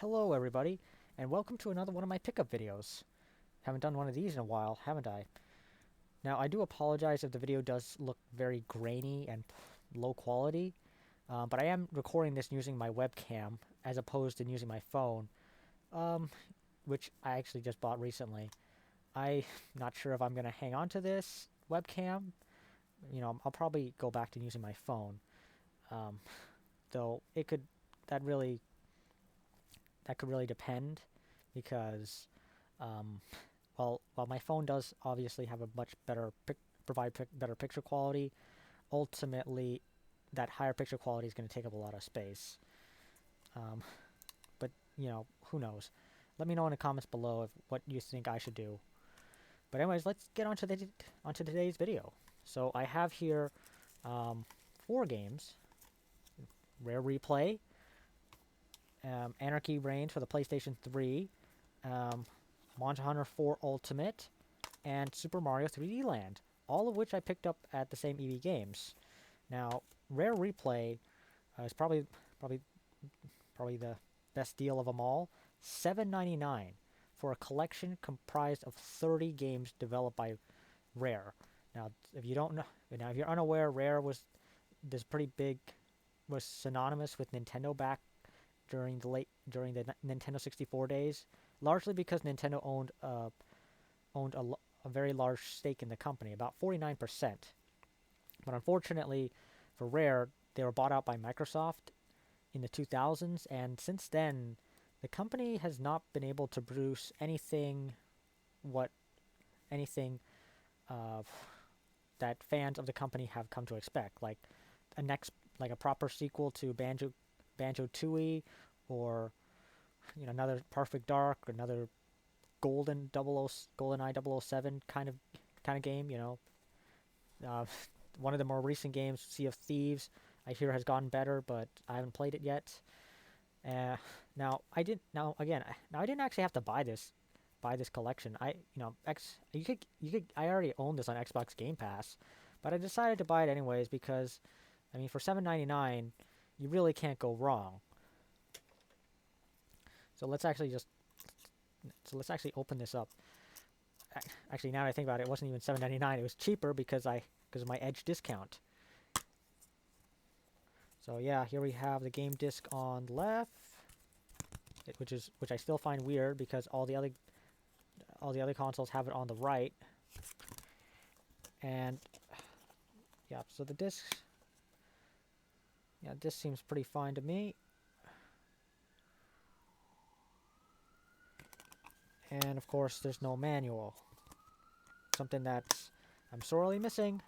Hello everybody, and welcome to another one of my pickup videos. Haven't done one of these in a while, haven't I? Now, I do apologize if the video does look very grainy and low quality, but I am recording this using my webcam as opposed to using my phone, um, which I actually just bought recently. I'm not sure if I'm going to hang on to this webcam. I'll probably go back to using my phone, um, though that really, that could really depend because um, while my phone does obviously have a much better better picture quality, ultimately that higher picture quality is going to take up a lot of space. Um, but who knows? Let me know in the comments below if what you think I should do. But anyways, let's get onto today's video. So I have here um, 4 games: Rare Replay, Anarchy Reigns for the PlayStation 3, um, Monster Hunter 4 Ultimate, and Super Mario 3D Land, all of which I picked up at the same EB Games. Now, Rare Replay is probably probably the best deal of them all. $7.99 for a collection comprised of 30 games developed by Rare. Now, if you're unaware, Rare this pretty big was synonymous with Nintendo back during the Nintendo 64 days, largely because Nintendo owned a very large stake in the company, about 49%. But unfortunately for Rare, they were bought out by Microsoft in the 2000s, and since then, the company has not been able to produce what anything uh, that fans of the company have come to expect, like a proper sequel to Banjo Tooie, or another Perfect Dark, or another GoldenEye 007 kind of game. Uh, one of the more recent games, Sea of Thieves, I hear has gotten better, but I haven't played it yet. Uh, now I didn't. Now again, now I didn't actually have to buy this collection. I already own this on Xbox Game Pass, but I decided to buy it anyways because, I mean, for $7.99, you really can't go wrong. So let's actually open this up. Actually, now that I think about it, it wasn't even $7.99. It was cheaper because of my Edge discount. So yeah, here we have the game disc on the left, which I still find weird because all the other consoles have it on the right. And yeah, so the disc, yeah, this seems pretty fine to me. And of course, there's no manual, something that I'm sorely missing.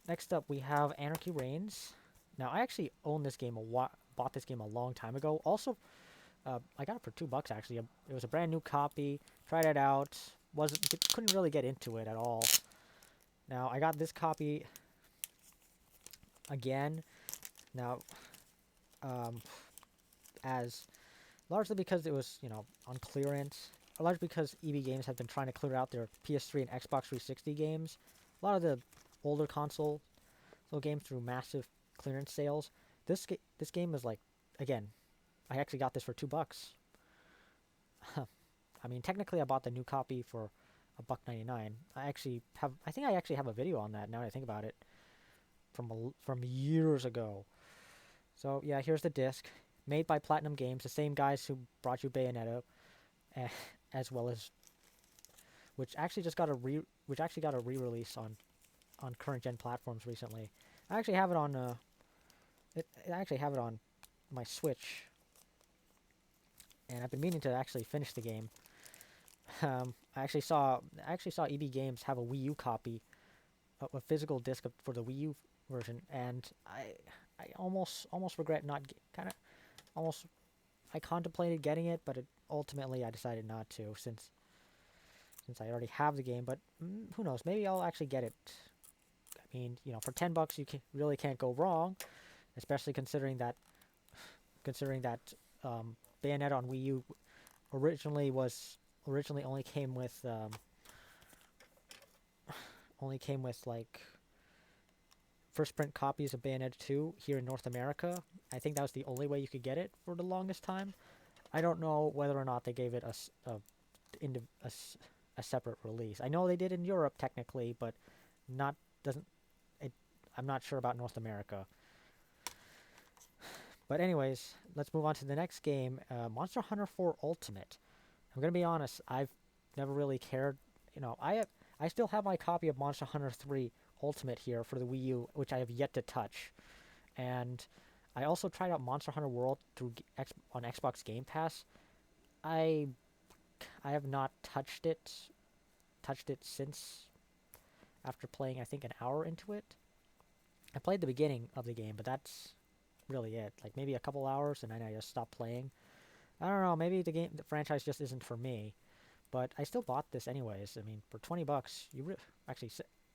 Next up, we have Anarchy Reigns. Now, I actually own this game bought this game a long time ago. Also, I got it for $2 actually. It was a brand new copy. Tried it out. Couldn't really get into it at all. Now, I got this copy again. Now, um, as largely because it was on clearance. Largely because EB Games have been trying to clear out their PS3 and Xbox 360 games. A lot of the older console games through massive clearance sales. This game is like, again, I actually got this for $2. I mean, technically, I bought the new copy for $1.99. I think I actually have a video on that now that I think about it, from years ago. So yeah, here's the disc, made by PlatinumGames, the same guys who brought you Bayonetta, as well as which actually got a re-release on current gen platforms recently. I actually have it on I actually have it on my Switch, and I've been meaning to actually finish the game. I actually saw EB Games have a Wii U copy, a physical disc for the Wii U version, and I almost regret not kind of almost I contemplated getting it, but ultimately I decided not to since I already have the game. But who knows? Maybe I'll actually get it. I mean, for $10 you really can't go wrong, especially considering that Bayonetta on Wii U originally only came with like first print copies of Bayonetta 2 here in North America. I think that was the only way you could get it for the longest time. I don't know whether or not they gave it a separate release. I know they did in Europe technically, but not doesn't. It, I'm not sure about North America. But anyways, let's move on to the next game, Monster Hunter 4 Ultimate. I'm gonna be honest, I've never really cared. I still have my copy of Monster Hunter 3 Ultimate here for the Wii U, which I have yet to touch. And I also tried out Monster Hunter World on Xbox Game Pass. I I have not touched it since after playing I think an hour into it. I played the beginning of the game, but that's really it. Like maybe a couple hours, and then I just stopped playing. I don't know. Maybe the franchise just isn't for me. But I still bought this anyways. I mean, for $20, actually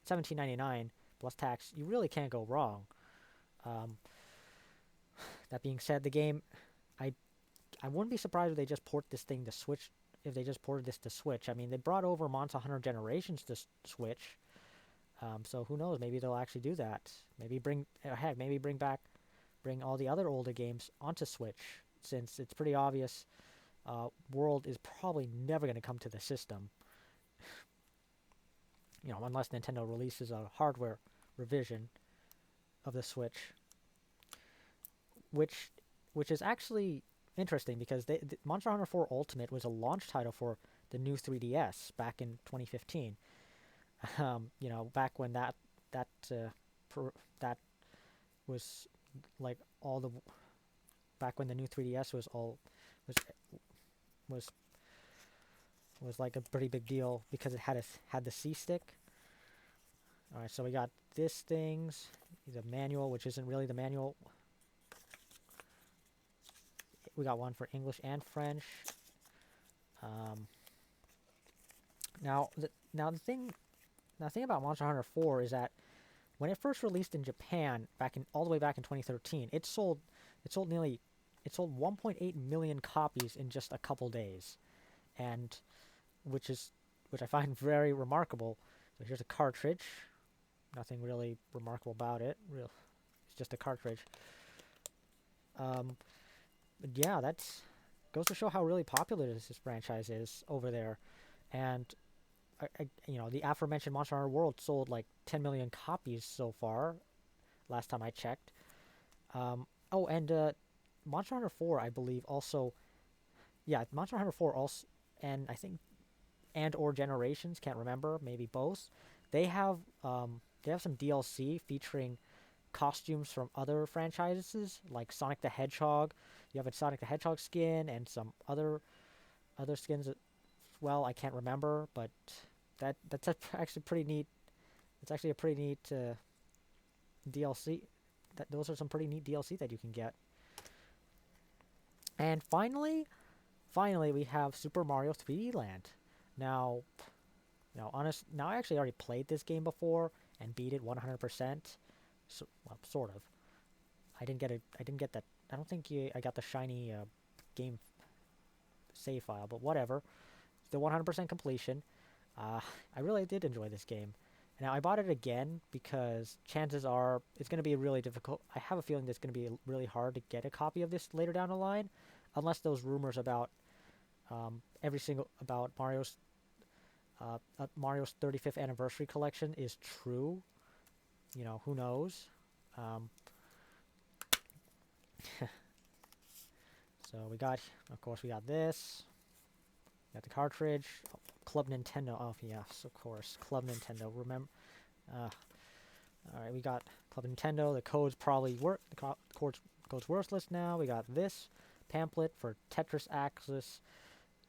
$17.99 plus tax, you really can't go wrong. Um, that being said, the game, I I wouldn't be surprised if they just port this thing to Switch. If they just ported this to Switch, I mean, they brought over Monster Hunter Generations to Switch. So who knows? Maybe they'll actually do that. Maybe maybe bring all the other older games onto Switch, since it's pretty obvious World is probably never going to come to the system. Unless Nintendo releases a hardware revision of the Switch, which is actually interesting because Monster Hunter 4 Ultimate was a launch title for the new 3DS back in 2015. Back when that was like all the back when the new 3DS was was was like a pretty big deal because it had the C stick. All right, so we got this things, the manual, which isn't really the manual. We got one for English and French. Now the thing about Monster Hunter 4 is that when it first released in Japan all the way back in 2013, it sold 1.8 million copies in just a couple days, and which I find very remarkable. So here's a cartridge. Nothing really remarkable about it. It's just a cartridge. But yeah, that's goes to show how really popular this franchise is over there, and the aforementioned Monster Hunter World sold like 10 million copies so far. Last time I checked. And Monster Hunter 4, I believe, also. Yeah, Monster Hunter 4 also, and I think, or Generations, can't remember, maybe both. They have some DLC featuring costumes from other franchises, like Sonic the Hedgehog. You have a Sonic the Hedgehog skin and some other skins as well. I can't remember, but that's actually pretty neat. It's actually a pretty neat DLC. Those are some pretty neat DLC that you can get. And finally, we have Super Mario 3D Land. Now I actually already played this game before and beat it 100%. So, well, sort of. I didn't get that. I don't think I got the shiny game save file, but whatever. The 100% completion. I really did enjoy this game. Now I bought it again because chances are it's going to be really difficult. I have a feeling it's going to be really hard to get a copy of this later down the line, unless those rumors about about Mario's 35th anniversary collection is true. Who knows? So of course, we got this. We got the cartridge. Oh, Club Nintendo. Oh, yes, of course. Club Nintendo. Remember? Alright, we got Club Nintendo. The code's probably code's worthless now. We got this pamphlet for Tetris Axis,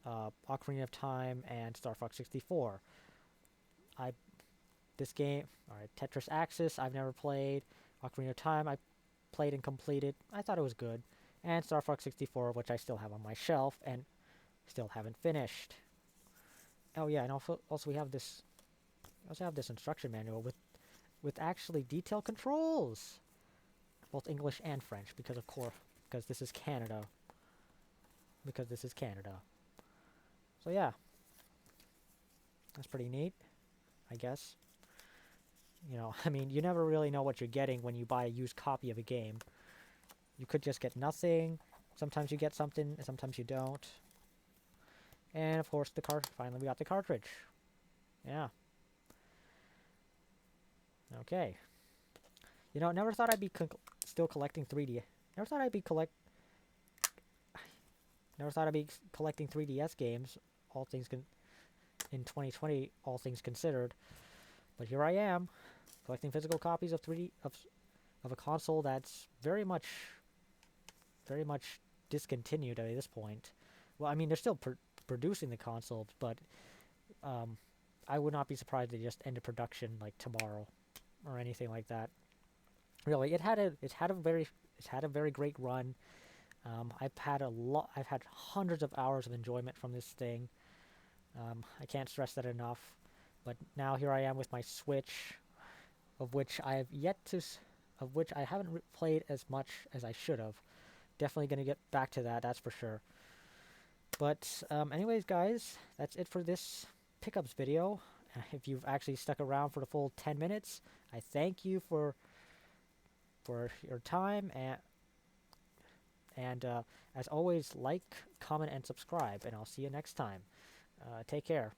Ocarina of Time, and Star Fox 64. This game, alright, Tetris Axis, I've never played. Ocarina of Time, I played and completed. I thought it was good. And Star Fox 64, which I still have on my shelf and still haven't finished. Oh yeah, and also we have this. We also have this instruction manual with actually detailed controls, both English and French, because this is Canada. So yeah, that's pretty neat, I guess. You know, I mean, you never really know what you're getting when you buy a used copy of a game. You could just get nothing. Sometimes you get something, and sometimes you don't. And of course, finally we got the cartridge. Yeah. Okay. You know, never thought I'd be still collecting 3D. Never thought I'd be collect. Never thought I'd be collecting 3DS games. All things in 2020, all things considered. But here I am, collecting physical copies of 3D of a console that's very much discontinued at this point. Well, I mean, they're still producing the consoles, but um, I would not be surprised if they just ended production like tomorrow or anything like that. Really, it had a very great run. I've had hundreds of hours of enjoyment from this thing. I can't stress that enough. But now here I am with my Switch, of which of which I haven't played as much as I should have. Definitely gonna get back to that. That's for sure. But anyways, guys, that's it for this pickups video. If you've actually stuck around for the full 10 minutes, I thank you for your time, and as always, like, comment, and subscribe, and I'll see you next time. Take care.